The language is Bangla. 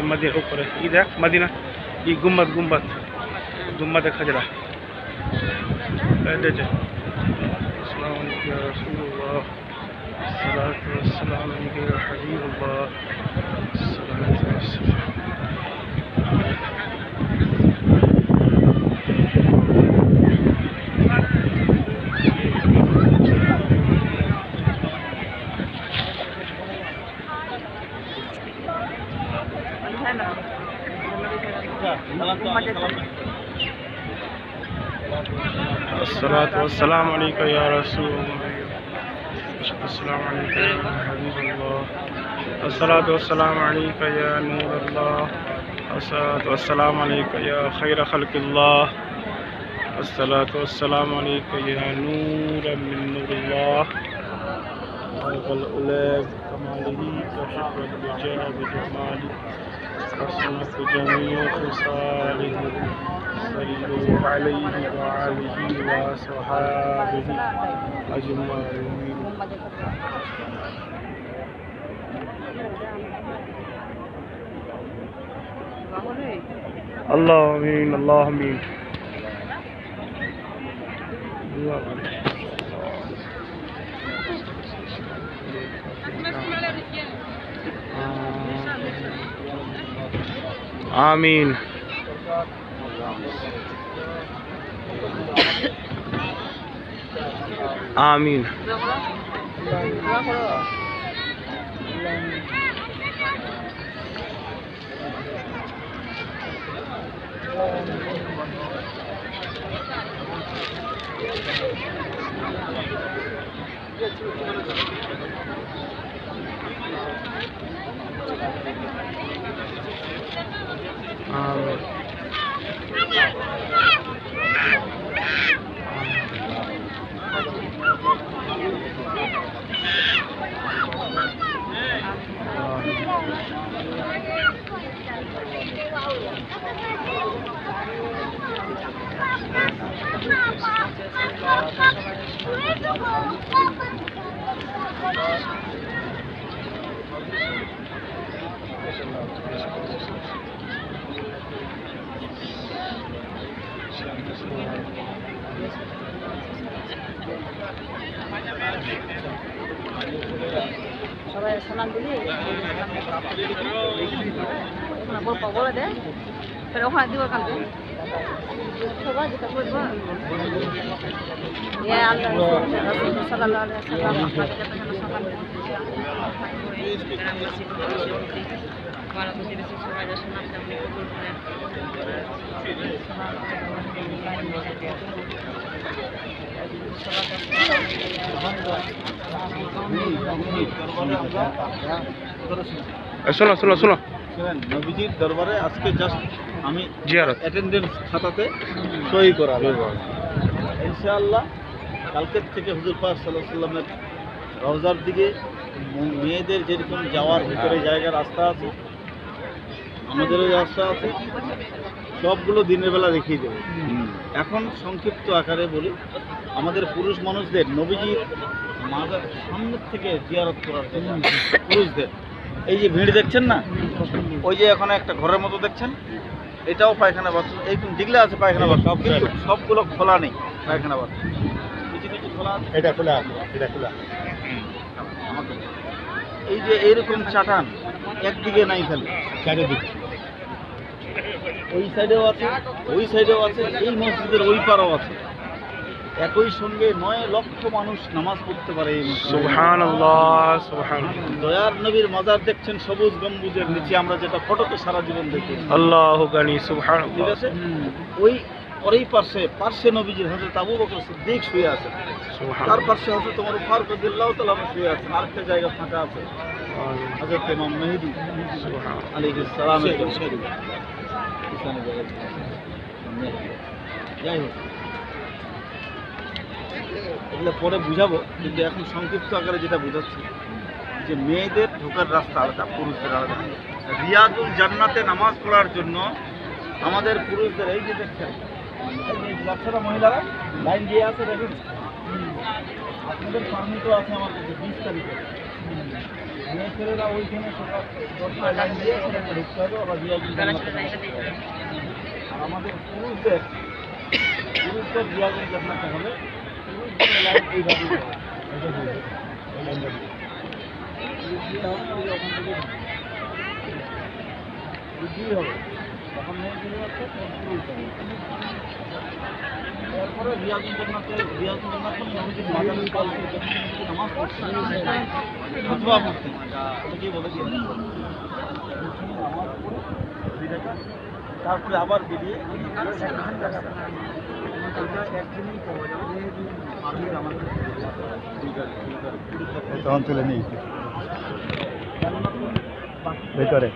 मदीना ऊपर ये देख मदीना ये गुम्बद गुम्बद गुम्बद खजरा अस्सलाम वालेकुम या रसूलुल्लाह सल्लल्लाहु अलैहि वसल्लम या हबीबुल्लाह सल्लल्लाहु अलैहि वसल्लम। अस्सलातु वस्सलामु अलैका या रसूलल्लाह अस्सलामु अलैका या हबीबल्लाह अस्सलातु वस्सलामु अलैका या नूरल्लाह अस्सलातु वस्सलामु अलैका या खैर खल्किल्लाह अस्सलातु वस्सलामु अलैका या नूरम मिन नूरिल्लाह वल उलैब कमालिही कशफल बिजाब जमाली حسنت جميع خصاله صلوا عليه وآله وصحابه أجمعين الله آمين الله آمين آمين آمين সবাই সালাম দিলি ওখানে বলবো বলে দে ফের ওখানে দিব কালকে সবাই যেটা বলবো ইয়া আল্লাহ রাসূল সাল্লাল্লাহু আলাইহি ওয়াসাল্লাম আপনাদের কাছে সালাম দিচ্ছি আমার প্রতিবেশী সবাই যখন আপনি কবুল করেন শোনো শোনো শোনো নবীজির দরবারে আজকে জাস্ট আমি জিয়ারত অ্যাটেন্ডেন্স খাতাতে সই করাবো ইনশাআল্লাহ। কালকের থেকে হুজুর পাক সাল্লাল্লাহু আলাইহি ওয়াসাল্লামের রওজার দিকে মেয়েদের যেরকম যাওয়ার ভিতরে জায়গা রাস্তা আছে আমাদেরও রাস্তা আছে, সবগুলো দিনের বেলা দেখিয়ে দেবো। এখন সংক্ষিপ্ত আকারে বলি, আমাদের পুরুষ মানুষদের নবীজির মাজার সামনের থেকে জিয়ারত করার জন্য পুরুষদের এই যে ভিড় দেখছেন না, ওই যে এখন একটা ঘরের মতো দেখছেন, এটাও পায়খানা বাথরুম, এই দিকলে আছে পায়খানা বাথরুম, কিন্তু সবগুলো খোলা নেই পায়খানা বাথরুম, কিছু কিছু খোলা আছে, এটা খোলা আছে, এটা খোলা। আমাকে এই যে এইরকম চাটান একদিকে নাই খালি চারিদিকে, ওই সাইডেও আছে, ওই সাইডেও আছে, এই মসজিদের ওই পারেও আছে। একই সঙ্গে 9 লক্ষ মানুষ নামাজ পড়তে পারে এই মসজিদে। সুবহানাল্লাহ সুবহানাল্লাহ। দয়ার নবীর মাজার দেখছেন সবুজ গম্বুজের নিচে, আমরা যেটা ফটোতে সারা জীবন দেখি। আল্লাহু গানি সুবহানাল্লাহ। ঠিক আছে, ওই ওই পার্শ্বে নবীজির হযরত আবু বকর সিদ্দিক শুয়ে আছেন, তার পার্শ্বে হযরত ওমর ফারুক রাদিয়াল্লাহু তাআলা শুয়ে আছেন, আরেকটা জায়গা ফাঁকা আছে হযরত ইমাম মেহেদী সুবহানাল্লাহ আলাইহিস সালামের জন্য। যাই হোক, এগুলো পরে বুঝাবো, কিন্তু এখন সংক্ষিপ্ত আকারে যেটা বোঝাচ্ছি যে মেয়েদের ঢোকার রাস্তা আলাদা, পুরুষদের আলাদা। রিয়াজুল জান্নাতে নামাজ পড়ার জন্য আমাদের পুরুষদের এই যে দেখছেন এই যে বাচ্চারা মহিলারা লাইন দিয়ে আছে দেখুন, আপনাদের পারমিটও আছে আমার কাছে 20 তারিখে। মেয়ে ছেলেরা ওইখানে সকাল 10টায় লাইন দিয়ে সেখানে ঢুকতে হবে, আবার রিয়াজুল জান্নাতে নামাজ পড়তে হবে। আর আমাদের পুরুষদের রিয়াজুল জান্নাতে হবে, পুরুষদের লাইন এইভাবে হবে। এই লাইনটা দিয়ে। ওখান থেকে বুঝতেই হবে তখন মেয়ে চলে যাচ্ছে তারপরে রিয়াজুল জান্নাতে নবীজির মাজার নামাজ পড়ছে ফতোয়া পড়তে অনেকেই বলেছেন নামাজ পড়ে তারপরে আবার বেরিয়ে তখন তুলে নিই ভেতরে